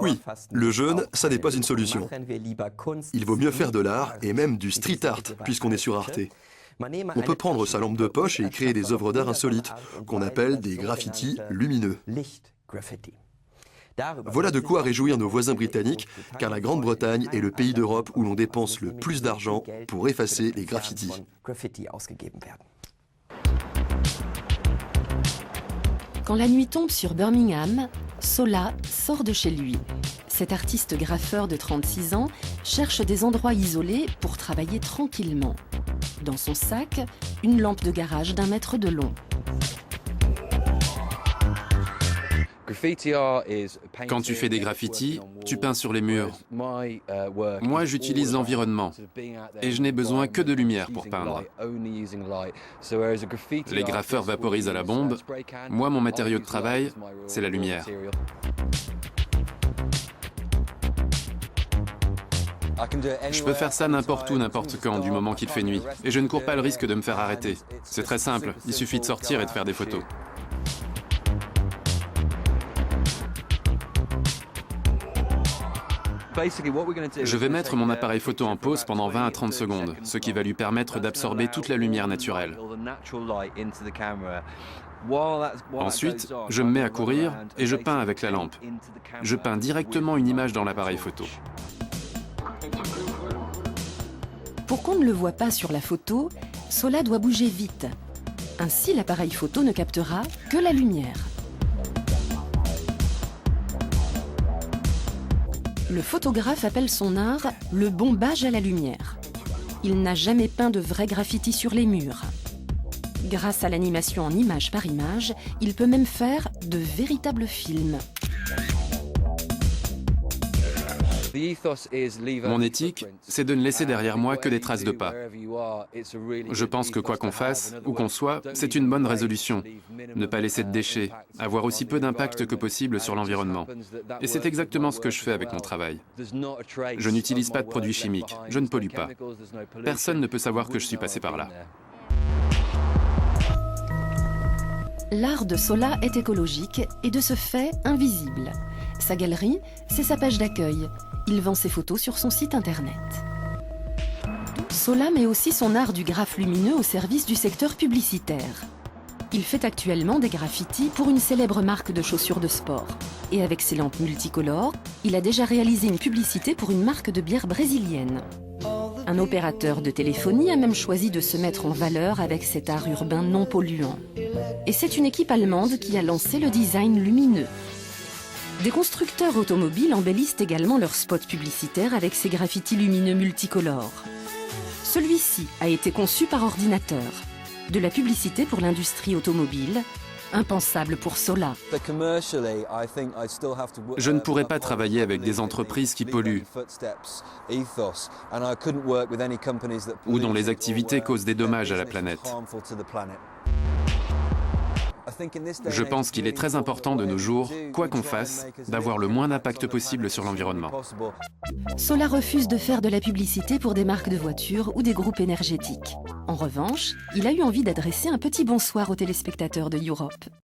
Oui, le jeûne, ça n'est pas une solution. Il vaut mieux faire de l'art, et même du street art, puisqu'on est sur Arte. On peut prendre sa lampe de poche et créer des œuvres d'art insolites, qu'on appelle des graffitis lumineux. Voilà de quoi réjouir nos voisins britanniques, car la Grande-Bretagne est le pays d'Europe où l'on dépense le plus d'argent pour effacer les graffitis. Quand la nuit tombe sur Birmingham, Sola sort de chez lui. Cet artiste graffeur de 36 ans cherche des endroits isolés pour travailler tranquillement. Dans son sac, une lampe de garage d'1 mètre de long. Quand tu fais des graffitis, tu peins sur les murs. Moi, j'utilise l'environnement et je n'ai besoin que de lumière pour peindre. Les graffeurs vaporisent à la bombe. Moi, mon matériau de travail, c'est la lumière. Je peux faire ça n'importe où, n'importe quand, du moment qu'il fait nuit. Et je ne cours pas le risque de me faire arrêter. C'est très simple, il suffit de sortir et de faire des photos. Je vais mettre mon appareil photo en pause pendant 20 à 30 secondes, ce qui va lui permettre d'absorber toute la lumière naturelle. Ensuite, je me mets à courir et je peins avec la lampe. Je peins directement une image dans l'appareil photo. Pour qu'on ne le voit pas sur la photo, Sola doit bouger vite. Ainsi, l'appareil photo ne captera que la lumière. Le photographe appelle son art le bombage à la lumière. Il n'a jamais peint de vrais graffitis sur les murs. Grâce à l'animation en image par image, il peut même faire de véritables films. Mon éthique, c'est de ne laisser derrière moi que des traces de pas. Je pense que quoi qu'on fasse, où qu'on soit, c'est une bonne résolution. Ne pas laisser de déchets, avoir aussi peu d'impact que possible sur l'environnement. Et c'est exactement ce que je fais avec mon travail. Je n'utilise pas de produits chimiques, je ne pollue pas. Personne ne peut savoir que je suis passé par là. L'art de Sola est écologique et de ce fait invisible. Sa galerie, c'est sa page d'accueil. Il vend ses photos sur son site internet. Sola met aussi son art du graphe lumineux au service du secteur publicitaire. Il fait actuellement des graffitis pour une célèbre marque de chaussures de sport. Et avec ses lampes multicolores, il a déjà réalisé une publicité pour une marque de bière brésilienne. Un opérateur de téléphonie a même choisi de se mettre en valeur avec cet art urbain non polluant. Et c'est une équipe allemande qui a lancé le design lumineux. Des constructeurs automobiles embellissent également leurs spots publicitaires avec ces graffitis lumineux multicolores. Celui-ci a été conçu par ordinateur. De la publicité pour l'industrie automobile, impensable pour Sola. Je ne pourrais pas travailler avec des entreprises qui polluent ou dont les activités causent des dommages à la planète. Je pense qu'il est très important de nos jours, quoi qu'on fasse, d'avoir le moins d'impact possible sur l'environnement. Sola refuse de faire de la publicité pour des marques de voitures ou des groupes énergétiques. En revanche, il a eu envie d'adresser un petit bonsoir aux téléspectateurs de Europe.